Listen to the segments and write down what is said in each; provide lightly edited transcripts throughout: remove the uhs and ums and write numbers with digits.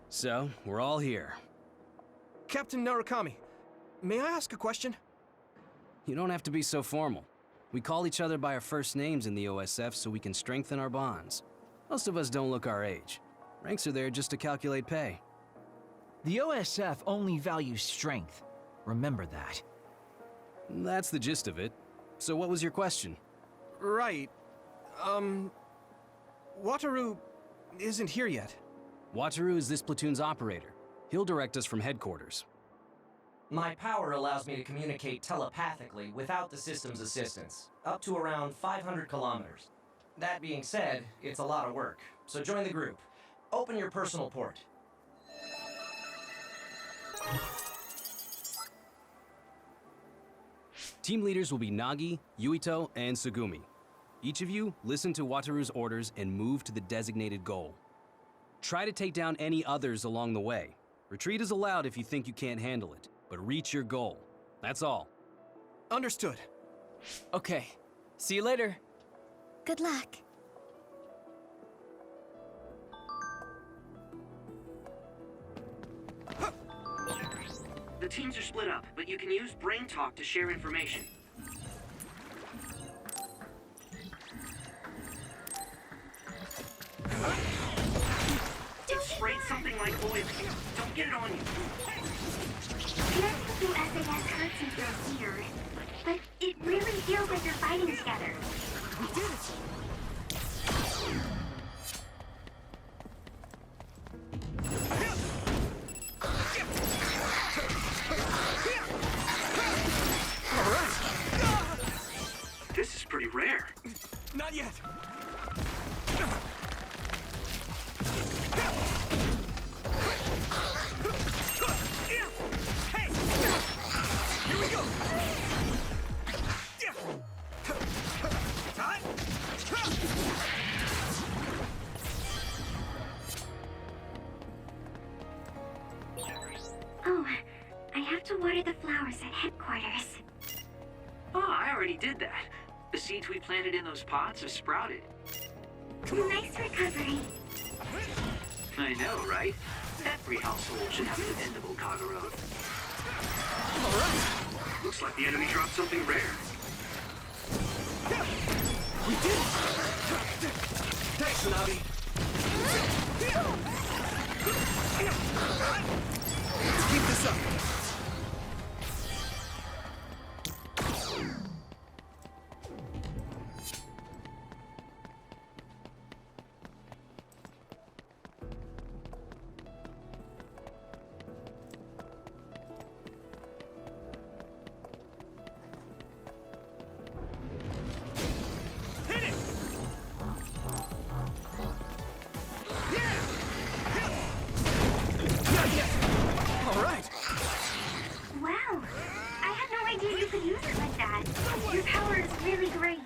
So, we're all here. Captain Narukami, may I ask a question? You don't have to be so formal. We call each other by our first names in the OSF so we can strengthen our bonds. Most of us don't look our age. Ranks are there just to calculate pay. The OSF only values strength. Remember that. That's the gist of it. So what was your question? Right. Wataru isn't here yet. Wataru is this platoon's operator. He'll direct us from headquarters. My power allows me to communicate telepathically without the system's assistance, up to around 500 kilometers. That being said, it's a lot of work, so join the group. Open your personal port. Team leaders will be Nagi, Yuito, and Sugumi. Each of you listen to Wataru's orders and move to the designated goal. Try to take down any others along the way. Retreat is allowed if you think you can't handle it, but reach your goal. That's all. Understood. Okay. See you later. Good luck. The teams are split up, but you can use Brain Talk to share information. It sprayed something like oil. Don't get it on you. Connecting through SAS hurts and feels weird, but it really feels like you're fighting together. We did it! This is pretty rare. Not yet. Hey! Here we go! Time! Oh, I have to water the flowers at headquarters. Oh, I already did that. The seeds we planted in those pots have sprouted. Nice recovery. I know, right? Every household should have a dependable Kagero. Alright! Looks like the enemy dropped something rare. We did it! Thanks, Navi. Let's keep this up. Wow, I had no idea you could use it like that. Your power is really great.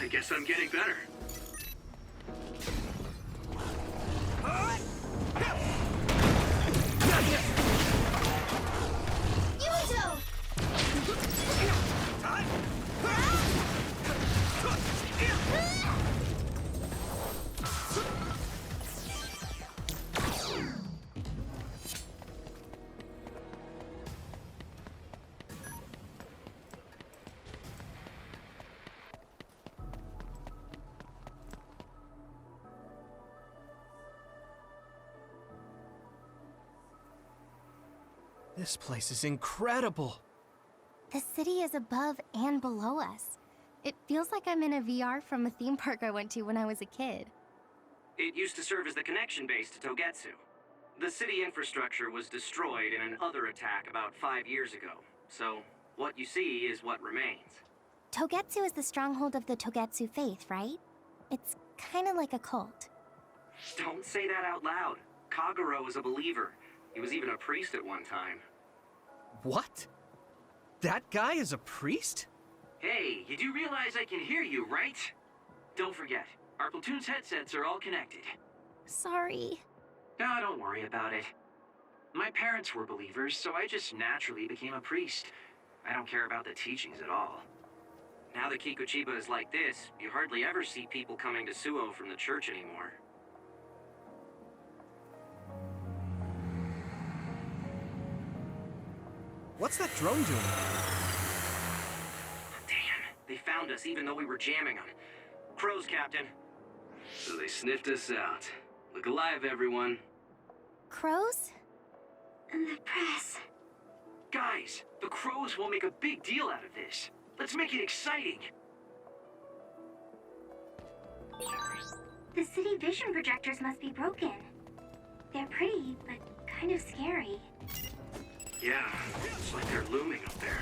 I guess I'm getting better. This place is incredible. The city is above and below us. It feels like I'm in a VR from a theme park I went to when I was a kid. It used to serve as the connection base to Togetsu. The city infrastructure was destroyed in an other attack about 5 years ago, so what you see is what remains. Togetsu is the stronghold of the Togetsu faith, right? It's kind of like a cult. Don't say that out loud. Kagero is a believer. He was even a priest at one time. What? That guy is a priest? Hey, you do realize I can hear you, right? Don't forget, our platoon's headsets are all connected. Sorry. No, don't worry about it. My parents were believers, so I just naturally became a priest. I don't care about the teachings at all. Now that Kikuchiba is like this, you hardly ever see people coming to Suo from the church anymore. What's that drone doing? Damn, they found us even though we were jamming them. Crows, Captain. So they sniffed us out. Look alive, everyone. Crows? The press. Guys, the crows will make a big deal out of this. Let's make it exciting. The city vision projectors must be broken. They're pretty, but kind of scary. Yeah, it's like they're looming up there.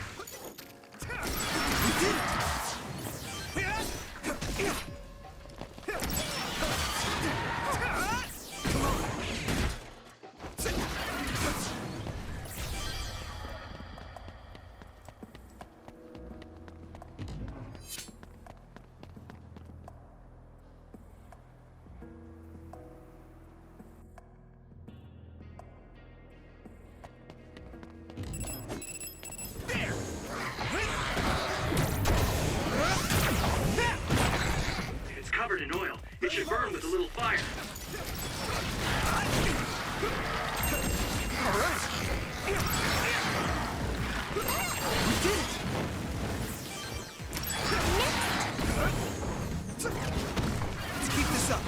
It's covered in oil. It should burn with a little fire. All right. We did it! Let's keep this up.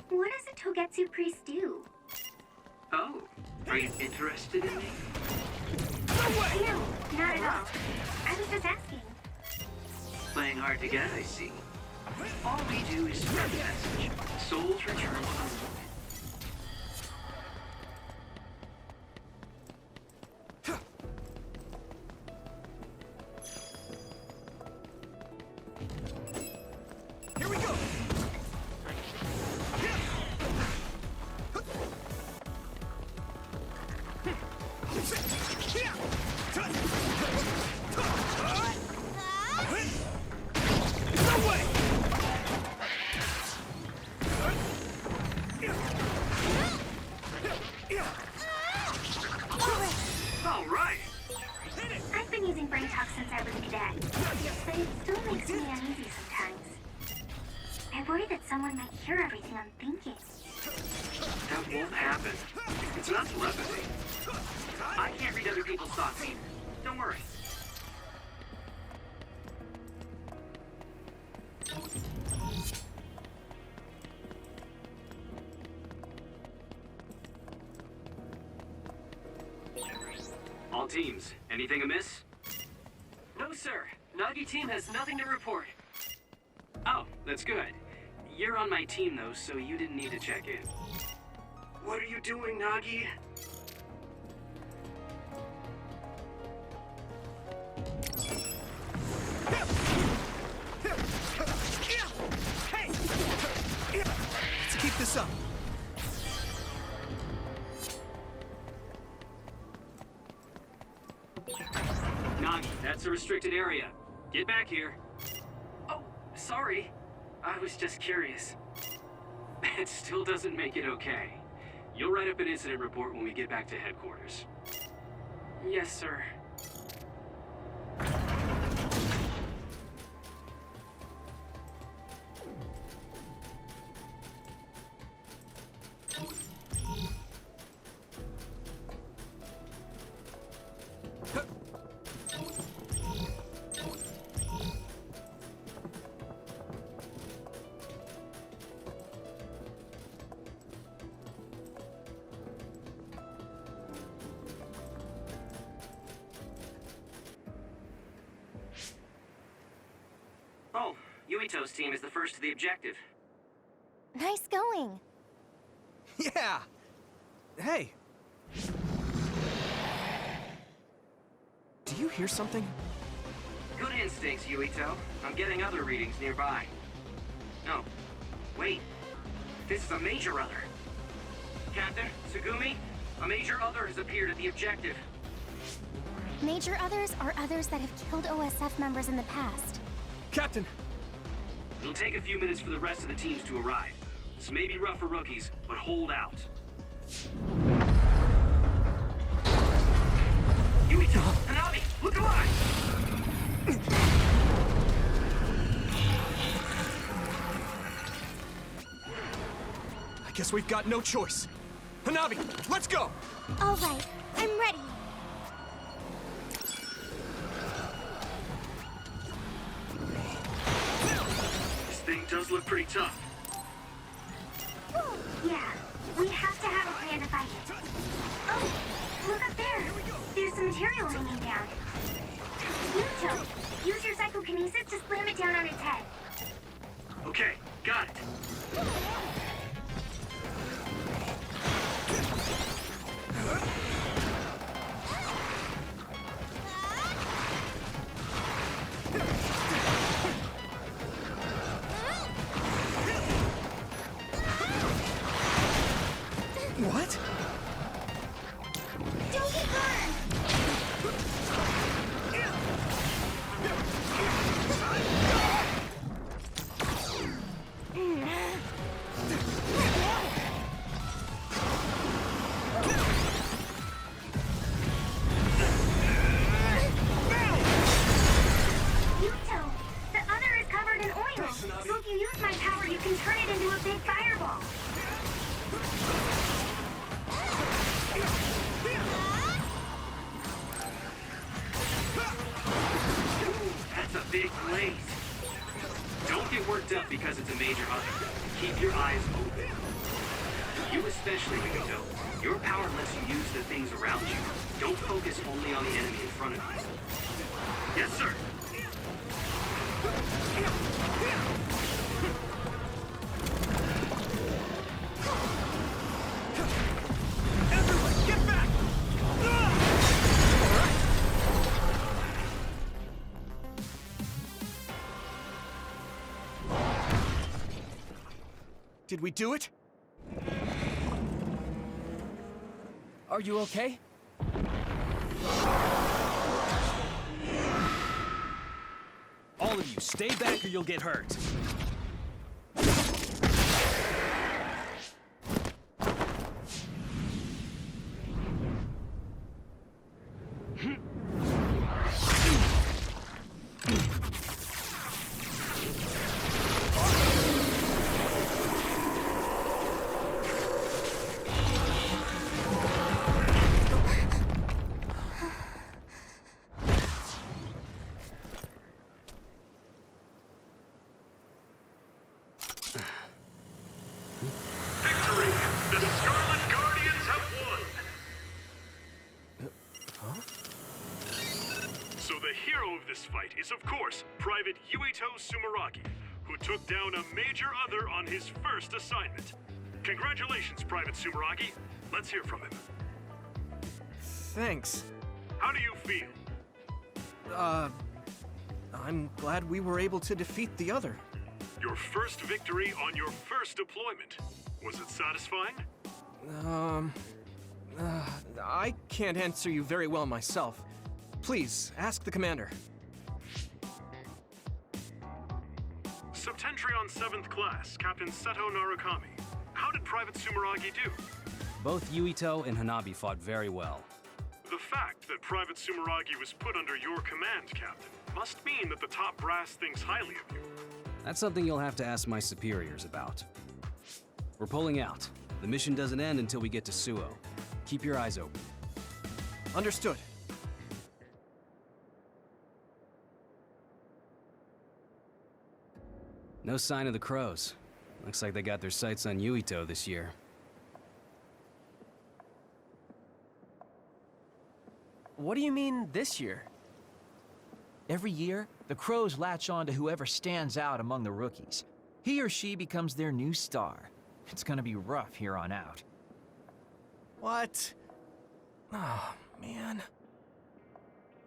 What does a Togetsu priest do? Oh, are you interested in me? No, not at all. I was just asking. Playing hard to get, I see. All we do is spread the message. Souls return home. Here we go! No way! All right. I've been using brain talk since I was a cadet, but it still makes me uneasy sometimes. I worry that someone might hear everything I'm thinking. That won't happen. It's not telepathy. I can't read other people's thoughts either. Don't worry. All teams, anything amiss? No, sir. Nagi team has nothing to report. Oh, that's good. You're on my team though, so you didn't need to check in. What are you doing, Nagi? Let's keep this up. Nagi, that's a restricted area. Get back here. Oh, sorry. I was just curious. It still doesn't make it okay. You'll write up an incident report when we get back to headquarters. Yes, sir. Yuito's team is the first to the objective. Nice going. Yeah! Hey! Do you hear something? Good instincts, Yuito. I'm getting other readings nearby. No. Wait. This is a major other. Captain, Tsugumi, a major other has appeared at the objective. Major others are others that have killed OSF members in the past. Captain! It'll take a few minutes for the rest of the teams to arrive. This may be rough for rookies, but hold out. Yuito! Hanabi! Look alive! I guess we've got no choice. Hanabi, let's go! All right, I'm ready. This thing does look pretty tough. Yeah, we have to have a plan to fight it. Oh, look up there. There's some material hanging down. Yuito, use your psychokinesis to slam it down on its head. Okay, got it. What? Don't get burned! Yuito, the other is covered in oil, so if you use my power, you can turn it into a big fireball. That's a big blaze. Don't get worked up because it's a major other. Keep your eyes open. You especially, Yuito. Your power lets you use the things around you. Don't focus only on the enemy in front of you. Yes, sir. Everyone, get back! Did we do it? Are you okay? All of you, stay back or you'll get hurt. Victory! The Scarlet Guardians have won! So the hero of this fight is, of course, Private Yuito Sumeragi, who took down a major other on his first assignment. Congratulations, Private Sumeragi. Let's hear from him. Thanks. How do you feel? I'm glad we were able to defeat the other. Your first victory on your first deployment. Was it satisfying? I can't answer you very well myself. Please, ask the commander. Septentrion 7th Class, Captain Seto Narukami. How did Private Sumeragi do? Both Yuito and Hanabi fought very well. The fact that Private Sumeragi was put under your command, Captain, must mean that the top brass thinks highly of you. That's something you'll have to ask my superiors about. We're pulling out. The mission doesn't end until we get to Suo. Keep your eyes open. Understood. No sign of the crows. Looks like they got their sights on Yuito this year. What do you mean, this year? Every year, the Crows latch on to whoever stands out among the rookies. He or she becomes their new star. It's gonna be rough here on out. What? Oh, man.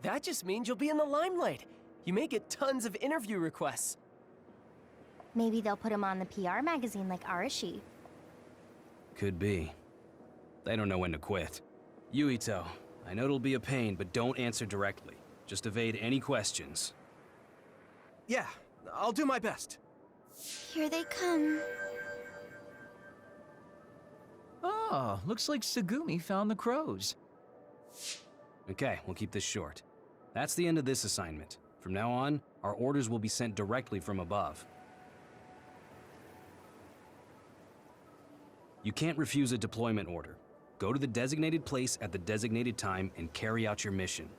That just means you'll be in the limelight. You may get tons of interview requests. Maybe they'll put him on the PR magazine like Arashi. Could be. They don't know when to quit. Yuito, I know it'll be a pain, but don't answer directly. Just evade any questions. Yeah, I'll do my best. Here they come. Oh, looks like Tsugumi found the Crows. Okay, we'll keep this short. That's the end of this assignment. From now on, our orders will be sent directly from above. You can't refuse a deployment order. Go to the designated place at the designated time and carry out your mission.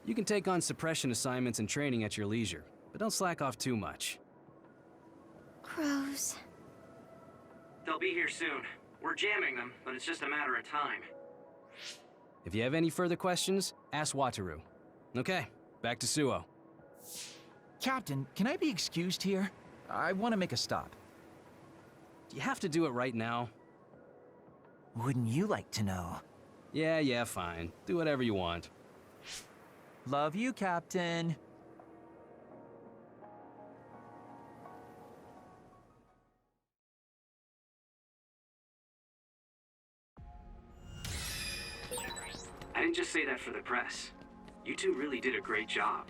You can take on suppression assignments and training at your leisure, but don't slack off too much. Crows. They'll be here soon. We're jamming them, but it's just a matter of time. If you have any further questions, ask Wataru. Okay, back to Suo. Captain, can I be excused here? I want to make a stop. Do you have to do it right now? Wouldn't you like to know? Yeah, fine. Do whatever you want. Love you, Captain. I didn't just say that for the press. You two really did a great job.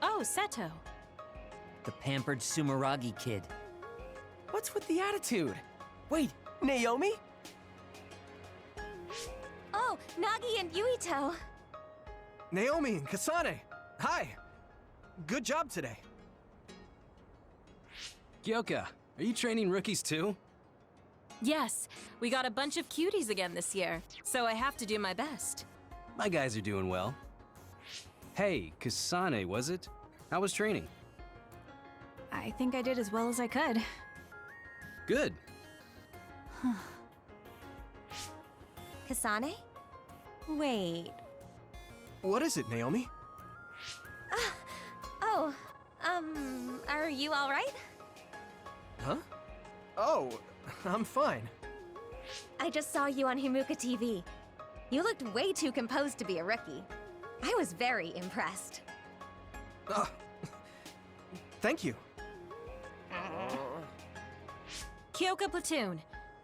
Oh, Seto. The pampered Sumeragi kid. What's with the attitude? Wait, Naomi? Oh, Nagi and Yuito. Naomi and Kasane, hi. Good job today. Kyoka, are you training rookies too? Yes, we got a bunch of cuties again this year, so I have to do my best. My guys are doing well. Hey, Kasane, was it? How was training? I think I did as well as I could. Good. Kasane? Wait. What is it, Naomi? Oh, are you all right? Huh? Oh, I'm fine. I just saw you on Himuka TV. You looked way too composed to be a rookie. I was very impressed. Thank you. Kyoka Platoon.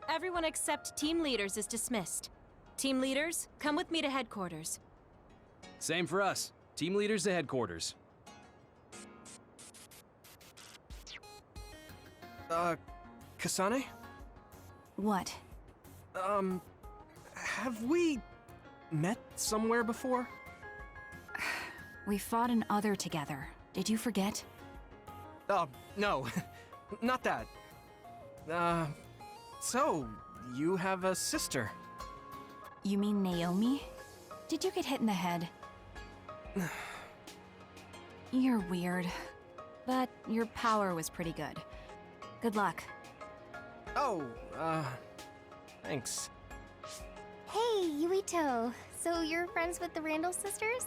Everyone except team leaders is dismissed. Team leaders, come with me to headquarters. Same for us. Team leaders to headquarters. Kasane? What? Have we met somewhere before? We fought an other together. Did you forget? Oh, no. Not that. So, you have a sister? You mean Naomi? Did you get hit in the head? You're weird. But your power was pretty good. Good luck. Oh, thanks. Hey, Yuito. So you're friends with the Randall sisters?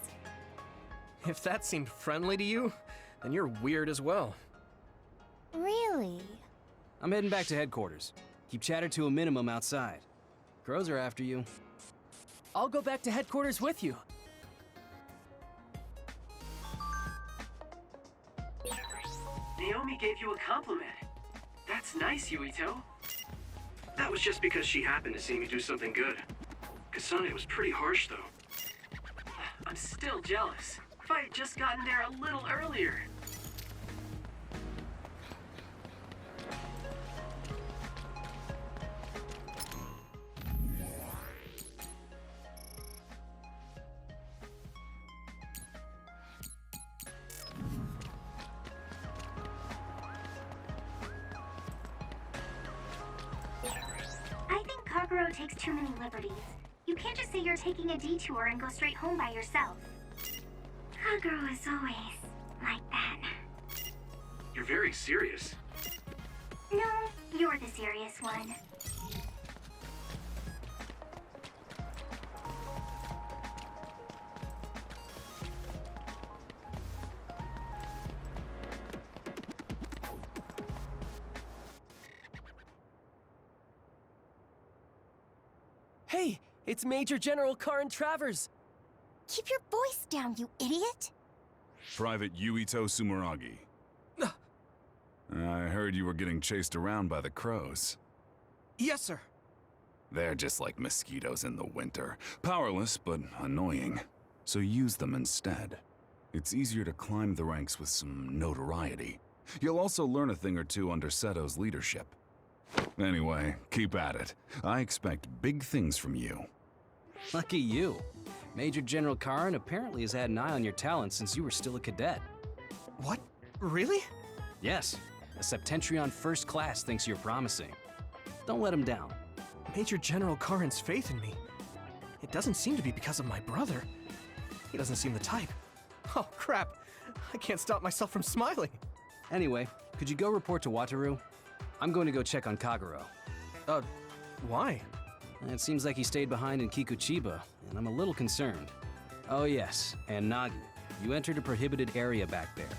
If that seemed friendly to you, then you're weird as well. Really? I'm heading back to headquarters. Keep chatter to a minimum outside. Crows are after you. I'll go back to headquarters with you. Naomi gave you a compliment. That's nice, Yuito. That was just because she happened to see me do something good. Kasane was pretty harsh, though. I'm still jealous. If I had just gotten there a little earlier. takes too many liberties. You can't just say you're taking a detour and go straight home by yourself. Kagero is always like that. You're very serious. No, you're the serious one. Hey, it's Major General Karin Travers. Keep your voice down, you idiot! Private Yuito Sumeragi. I heard you were getting chased around by the crows. Yes, sir. They're just like mosquitoes in the winter. Powerless, but annoying. So use them instead. It's easier to climb the ranks with some notoriety. You'll also learn a thing or two under Seto's leadership. Anyway, keep at it. I expect big things from you. Lucky you. Major General Karin apparently has had an eye on your talent since you were still a cadet. What? Really? Yes. A Septentrion First Class thinks you're promising. Don't let him down. Major General Karin's faith in me. It doesn't seem to be because of my brother. He doesn't seem the type. Oh, crap. I can't stop myself from smiling. Anyway, could you go report to Wataru? I'm going to go check on Kagero. Why? It seems like he stayed behind in Kikuchiba, and I'm a little concerned. Oh yes, and Nagi, you entered a prohibited area back there.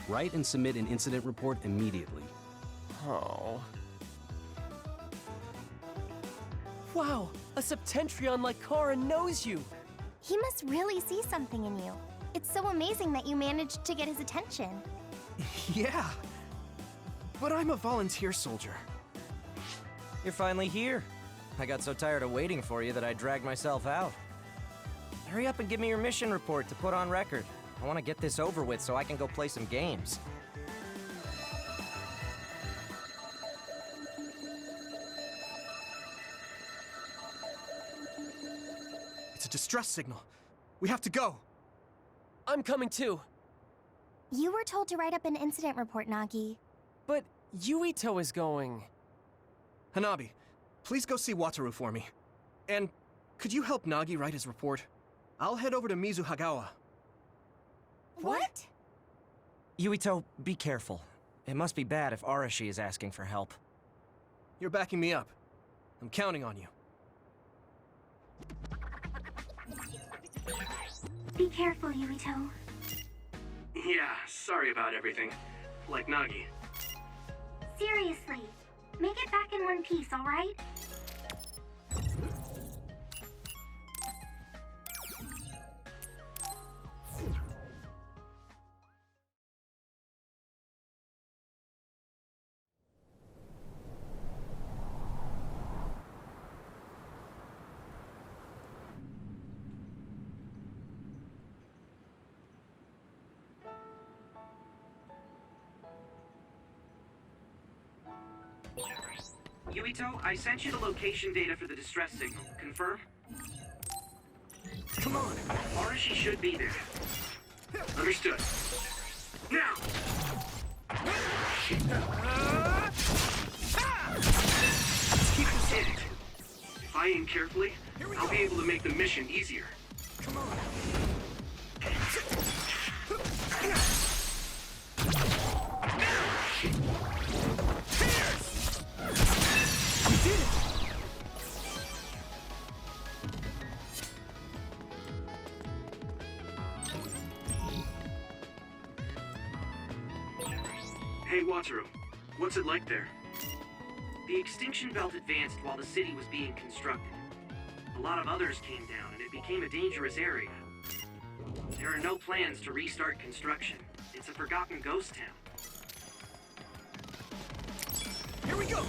Write and submit an incident report immediately. Oh. Wow, a Septentrion like Karin knows you. He must really see something in you. It's so amazing that you managed to get his attention. Yeah. But I'm a volunteer soldier. You're finally here. I got so tired of waiting for you that I dragged myself out. Hurry up and give me your mission report to put on record. I want to get this over with so I can go play some games. It's a distress signal. We have to go. I'm coming too. You were told to write up an incident report, Nagi. But Yuito is going. Hanabi, please go see Wataru for me. And could you help Nagi write his report? I'll head over to Mizuhagawa. What? Yuito, be careful. It must be bad if Arashi is asking for help. You're backing me up. I'm counting on you. Be careful, Yuito. Yeah, sorry about everything. Like Nagi. Seriously, make it back in one piece, alright? Yuito, I sent you the location data for the distress signal. Confirm? Come on! Arashi should be there. Understood. Now! Let's keep this Hit it. If I aim carefully, I'll be able to make the mission easier. Come on! We did it! Hey, Wataru. What's it like there? The extinction belt advanced while the city was being constructed. A lot of others came down, and it became a dangerous area. There are no plans to restart construction. It's a forgotten ghost town. Here we go!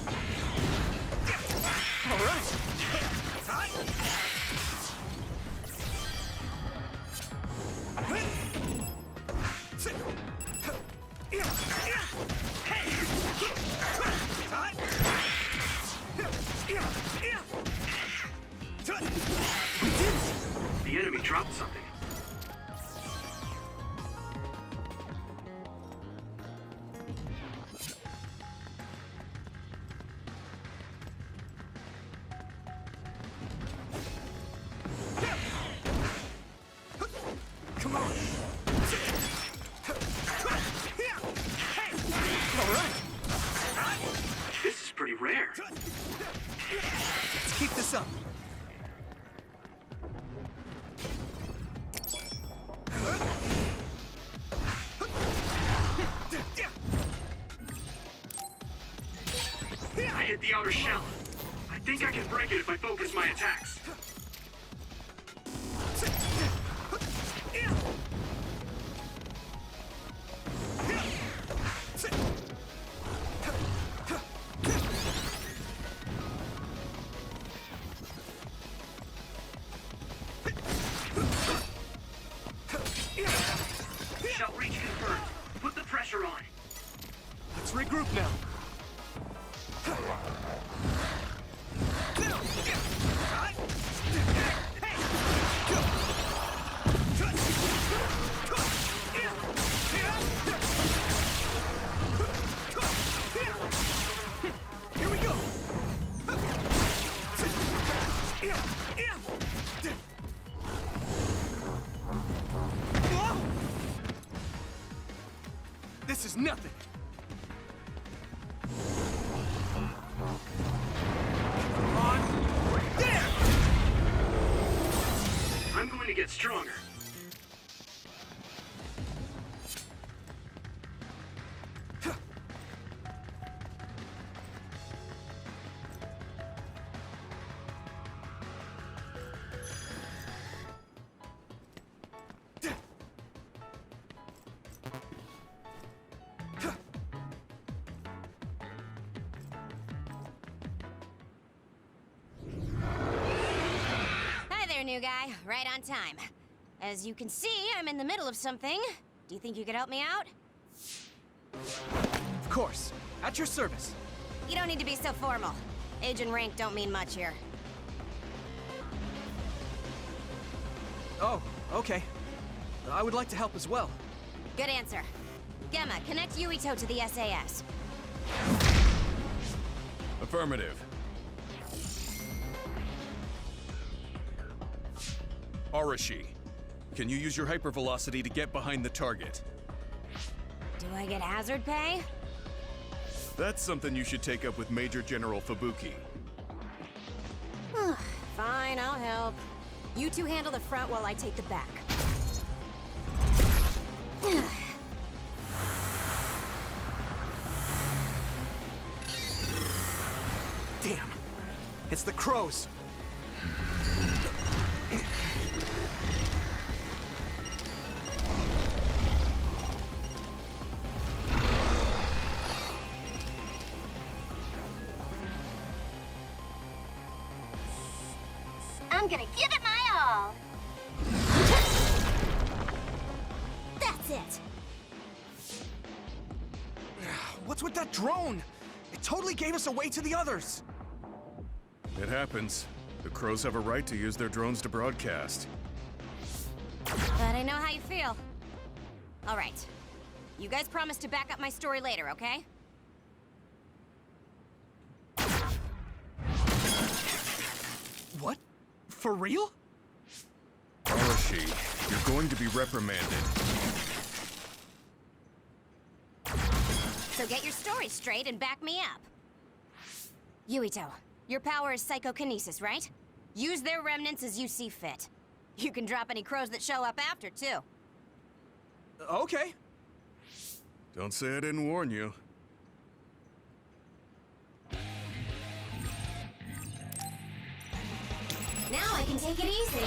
All right! The enemy dropped something. Come on. All right. This is pretty rare. Let's keep this up. I hit the outer shell. I think I can break it if I focus my attacks. Shell reach confirmed. Put the pressure on. Let's regroup now. Here we go. This is nothing. Come on. There! I'm going to get stronger. Hi there, new guy. Right on time. As you can see, I'm in the middle of something. Do you think you could help me out? Of course. At your service. You don't need to be so formal. Age and rank don't mean much here. Oh, okay. I would like to help as well. Good answer. Gemma, connect Yuito to the SAS. Affirmative. Arashi, can you use your hypervelocity to get behind the target? Do I get hazard pay? That's something you should take up with Major General Fubuki. Fine, I'll help. You two handle the front while I take the back. Damn. It's the crows. I'm gonna give it my all. That's it! What's with that drone? It totally gave us away to the others. It happens. The crows have a right to use their drones to broadcast. But I know how you feel. All right. You guys promise to back up my story later, okay? What? For real? Arashi, you're going to be reprimanded. So get your story straight and back me up. Yuito, your power is psychokinesis, right? Use their remnants as you see fit. You can drop any crows that show up after, too. Okay. Don't say I didn't warn you. Now I can take it easy.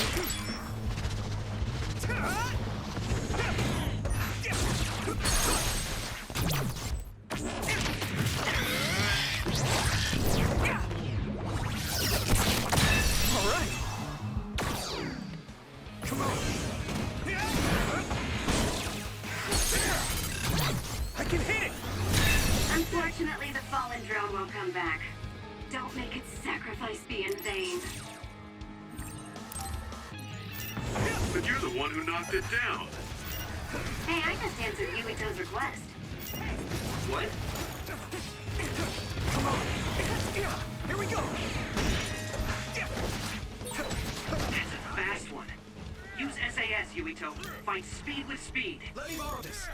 All right. Come on. I can hit it. Unfortunately, the fallen drone won't come back. Don't make its sacrifice be in vain. But you're the one who knocked it down. Hey, I just answered Yuito's request. What? Come on. Here we go. That's a fast one. Use SAS Yuito. Find speed with speed. Let me borrow this.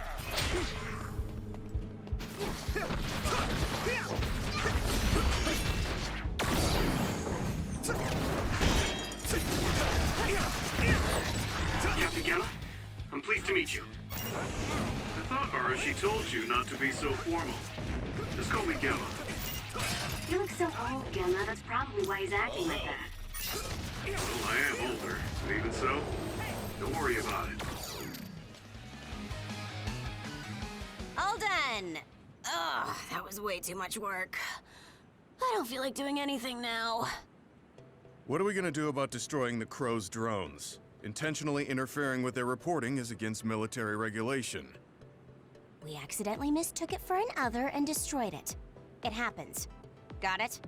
Captain Gamma, I'm pleased to meet you. I thought Arashi told you not to be so formal. Just call me Gamma. You look so old, Gemma. That's probably why he's acting like that. Well, I am older, but even so, don't worry about it. All done! Ugh, that was way too much work. I don't feel like doing anything now. What are we gonna do about destroying the Crow's drones? Intentionally interfering with their reporting is against military regulation. We accidentally mistook it for an other and destroyed it. It happens. Got it?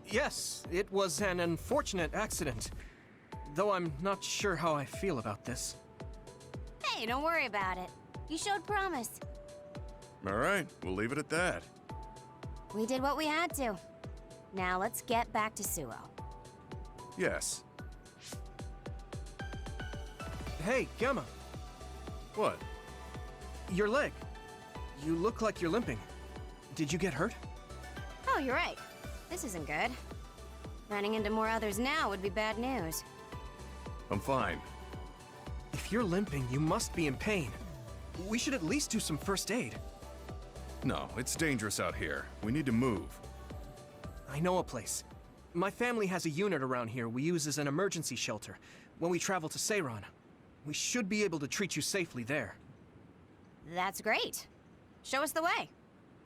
Yes, it was an unfortunate accident. Though I'm not sure how I feel about this. Hey, don't worry about it. You showed promise. All right, we'll leave it at that. We did what we had to. Now let's get back to Suo. Yes. Hey, Gamma. What? Your leg. You look like you're limping. Did you get hurt? Oh, you're right. This isn't good. Running into more others now would be bad news. I'm fine. If you're limping, you must be in pain. We should at least do some first aid. No, it's dangerous out here. We need to move. I know a place. My family has a unit around here we use as an emergency shelter when we travel to Seiran. We should be able to treat you safely there. That's great. Show us the way.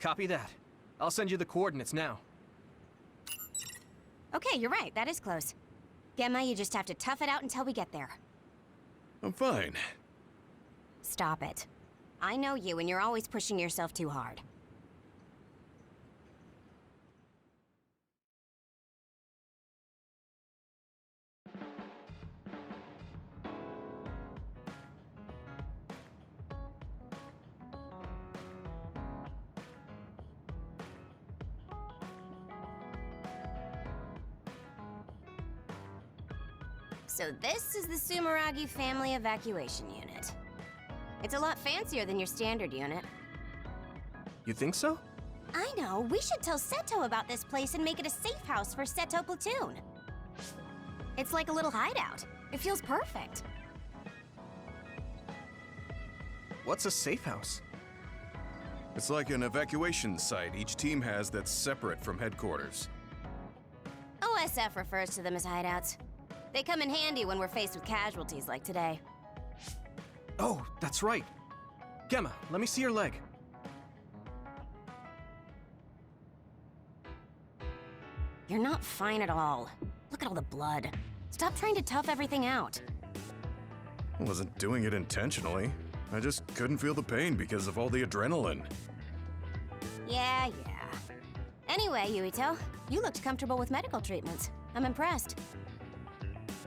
Copy that. I'll send you the coordinates now. Okay, you're right. That is close. Gemma, you just have to tough it out until we get there. I'm fine. Stop it. I know you, and you're always pushing yourself too hard. So this is the Sumeragi Family Evacuation Unit. It's a lot fancier than your standard unit. You think so? I know. We should tell Seto about this place and make it a safe house for Seto Platoon. It's like a little hideout. It feels perfect. What's a safe house? It's like an evacuation site each team has that's separate from headquarters. OSF refers to them as hideouts. They come in handy when we're faced with casualties like today. Oh, that's right. Gemma, let me see your leg. You're not fine at all. Look at all the blood. Stop trying to tough everything out. I wasn't doing it intentionally. I just couldn't feel the pain because of all the adrenaline. Yeah. Anyway, Yuito, you looked comfortable with medical treatments. I'm impressed.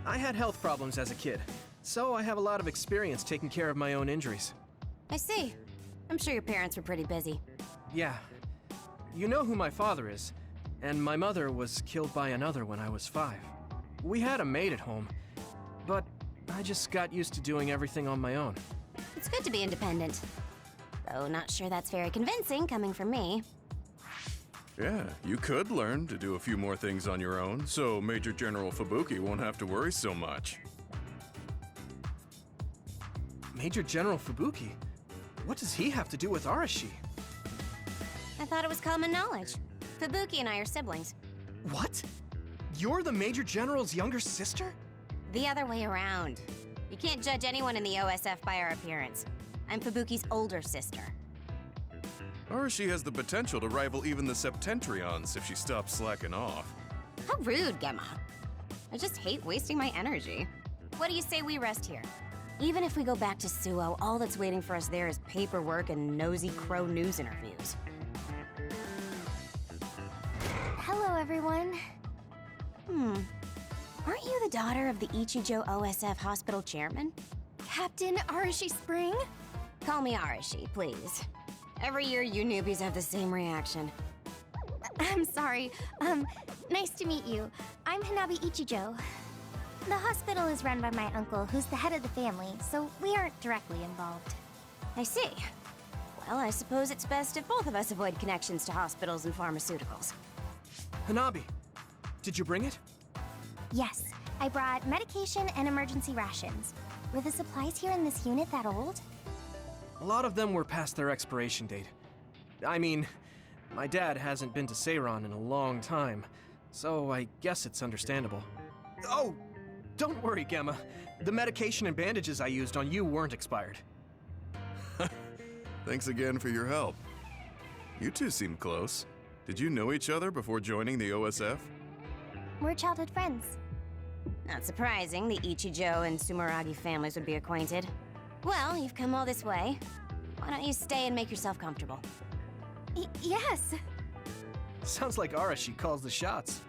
I had health problems as a kid, so I have a lot of experience taking care of my own injuries. I see. I'm sure your parents were pretty busy. Yeah. You know who my father is, and my mother was killed by another when I was 5. We had a maid at home, but I just got used to doing everything on my own. It's good to be independent. Though not sure that's very convincing coming from me. Yeah, you could learn to do a few more things on your own, so Major General Fubuki won't have to worry so much. Major General Fubuki? What does he have to do with Arashi? I thought it was common knowledge. Fubuki and I are siblings. What? You're the Major General's younger sister? The other way around. You can't judge anyone in the OSF by our appearance. I'm Fubuki's older sister. Arashi has the potential to rival even the Septentrions if she stops slacking off. How rude, Gemma. I just hate wasting my energy. What do you say we rest here? Even if we go back to Suo, all that's waiting for us there is paperwork and nosy crow news interviews. Hello, everyone. Aren't you the daughter of the Ichijo OSF hospital chairman? Captain Arashi Spring? Call me Arashi, please. Every year, you newbies have the same reaction. I'm sorry. Nice to meet you. I'm Hanabi Ichijo. The hospital is run by my uncle, who's the head of the family, so we aren't directly involved. I see. Well, I suppose it's best if both of us avoid connections to hospitals and pharmaceuticals. Hanabi, did you bring it? Yes, I brought medication and emergency rations. Were the supplies here in this unit that old? A lot of them were past their expiration date. I mean, my dad hasn't been to Seiron in a long time, so I guess it's understandable. Oh, don't worry, Gemma. The medication and bandages I used on you weren't expired. Thanks again for your help. You two seem close. Did you know each other before joining the OSF? We're childhood friends. Not surprising the Ichijo and Sumeragi families would be acquainted. Well, you've come all this way. Why don't you stay and make yourself comfortable? Yes. Sounds like Arashi calls the shots.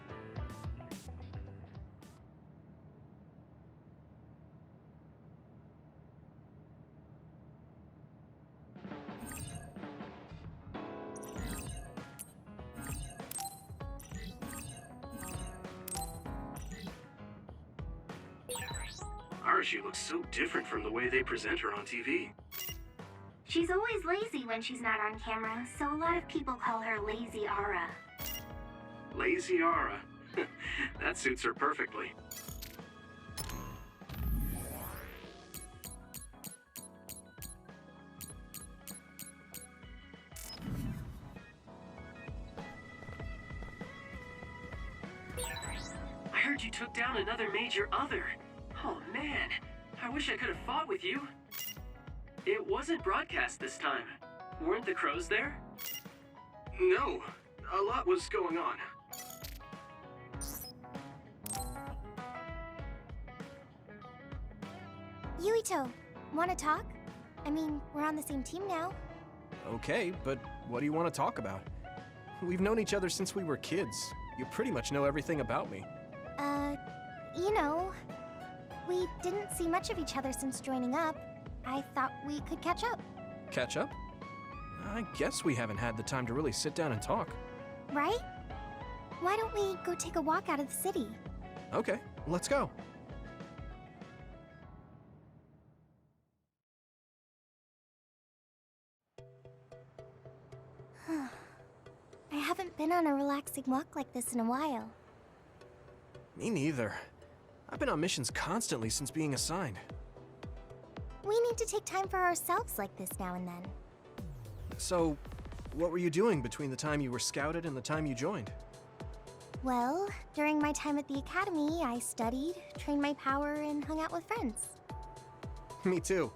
Arashi looks so different from the way they present her on TV. She's always lazy when she's not on camera, so a lot of people call her Lazy Ara. Lazy Ara. That suits her perfectly. I heard you took down another major other. Oh man, I wish I could have fought with you. It wasn't broadcast this time. Weren't the crows there? No, a lot was going on. Yuito, wanna talk? I mean, we're on the same team now. Okay, but what do you want to talk about? We've known each other since we were kids. You pretty much know everything about me. You know, we didn't see much of each other since joining up. I thought we could catch up. Catch up? I guess we haven't had the time to really sit down and talk. Right? Why don't we go take a walk out of the city? Okay, let's go. I haven't been on a relaxing walk like this in a while. Me neither. I've been on missions constantly since being assigned. We need to take time for ourselves like this now and then. So, what were you doing between the time you were scouted and the time you joined? Well, during my time at the academy, I studied, trained my power, and hung out with friends. Me too.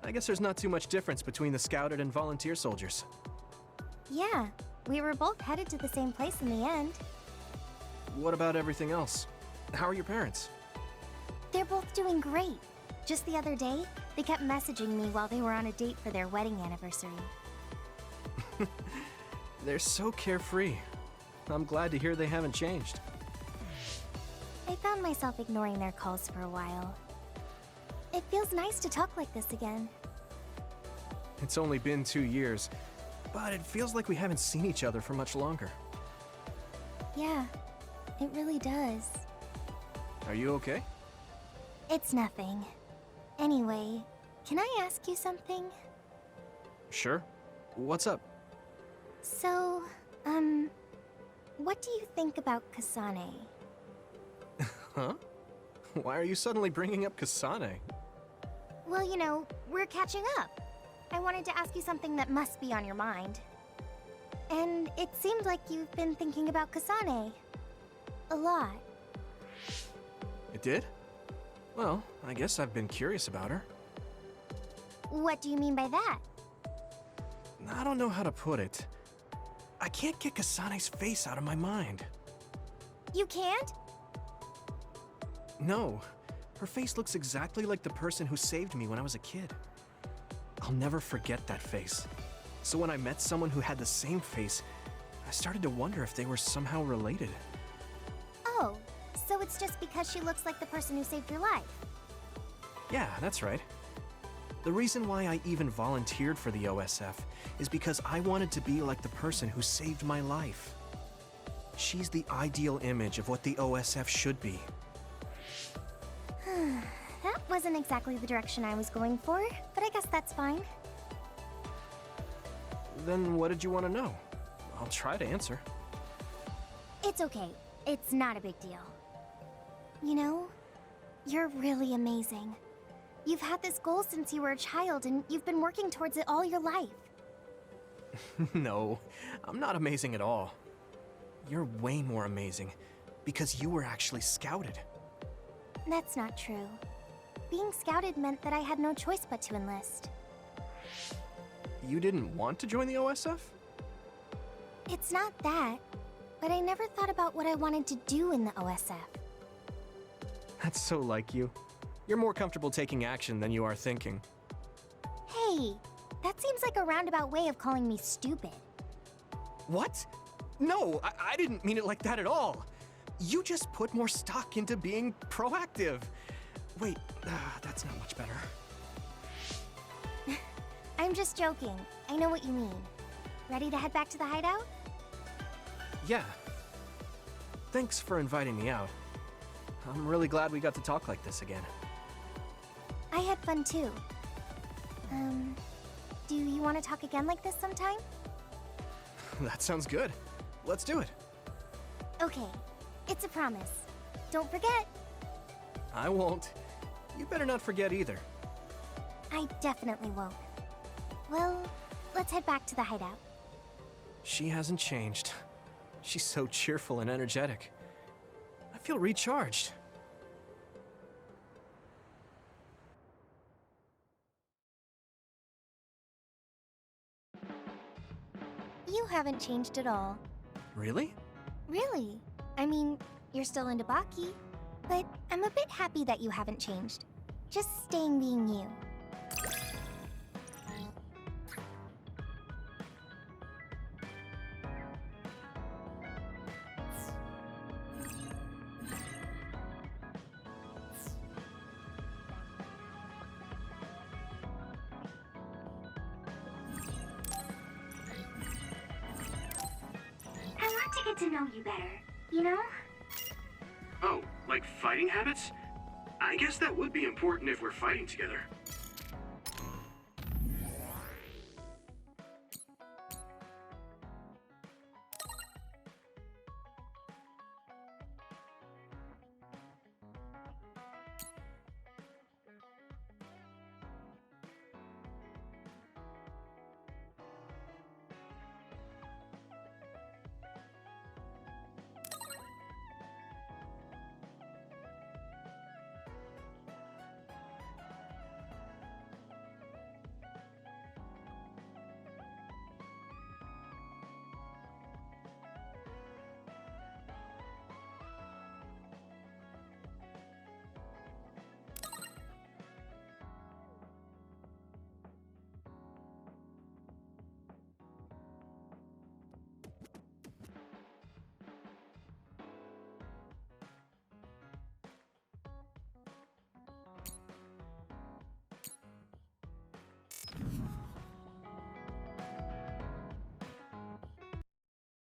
I guess there's not too much difference between the scouted and volunteer soldiers. Yeah, we were both headed to the same place in the end. What about everything else? How are your parents? They're both doing great. Just the other day, they kept messaging me while they were on a date for their wedding anniversary. They're so carefree. I'm glad to hear they haven't changed. I found myself ignoring their calls for a while. It feels nice to talk like this again. It's only been 2 years, but it feels like we haven't seen each other for much longer. Yeah, it really does. Are you okay? It's nothing. Anyway, can I ask you something? Sure. What's up? So, what do you think about Kasane? Huh? Why are you suddenly bringing up Kasane? Well, you know, we're catching up. I wanted to ask you something that must be on your mind. And it seemed like you've been thinking about Kasane. A lot. It did? Well, I guess I've been curious about her. What do you mean by that? I don't know how to put it. I can't get Kasane's face out of my mind. You can't? No. Her face looks exactly like the person who saved me when I was a kid. I'll never forget that face. So when I met someone who had the same face, I started to wonder if they were somehow related. Oh, so it's just because she looks like the person who saved your life? Yeah, that's right. The reason why I even volunteered for the OSF is because I wanted to be like the person who saved my life. She's the ideal image of what the OSF should be. wasn't exactly the direction I was going for, but I guess that's fine. Then what did you want to know? I'll try to answer. It's okay. It's not a big deal. You know, you're really amazing. You've had this goal since you were a child, and you've been working towards it all your life. No, I'm not amazing at all. You're way more amazing, because you were actually scouted. That's not true. Being scouted meant that I had no choice but to enlist. You didn't want to join the OSF? It's not that, but I never thought about what I wanted to do in the OSF. That's so like you. You're more comfortable taking action than you are thinking. Hey, that seems like a roundabout way of calling me stupid. What? No, I didn't mean it like that at all. You just put more stock into being proactive. Wait, that's not much better. I'm just joking. I know what you mean. Ready to head back to the hideout? Yeah. Thanks for inviting me out. I'm really glad we got to talk like this again. I had fun too. Do you want to talk again like this sometime? That sounds good. Let's do it. Okay, it's a promise. Don't forget. I won't. You better not forget either. I definitely won't. Well, let's head back to the hideout. She hasn't changed. She's so cheerful and energetic. I feel recharged. You haven't changed at all. Really? Really? I mean, you're still into Baki, but I'm a bit happy that you haven't changed. Just staying being you. I want to get to know you better, you know? Oh, like fighting habits? I guess that would be important if we're fighting together.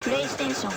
PlayStation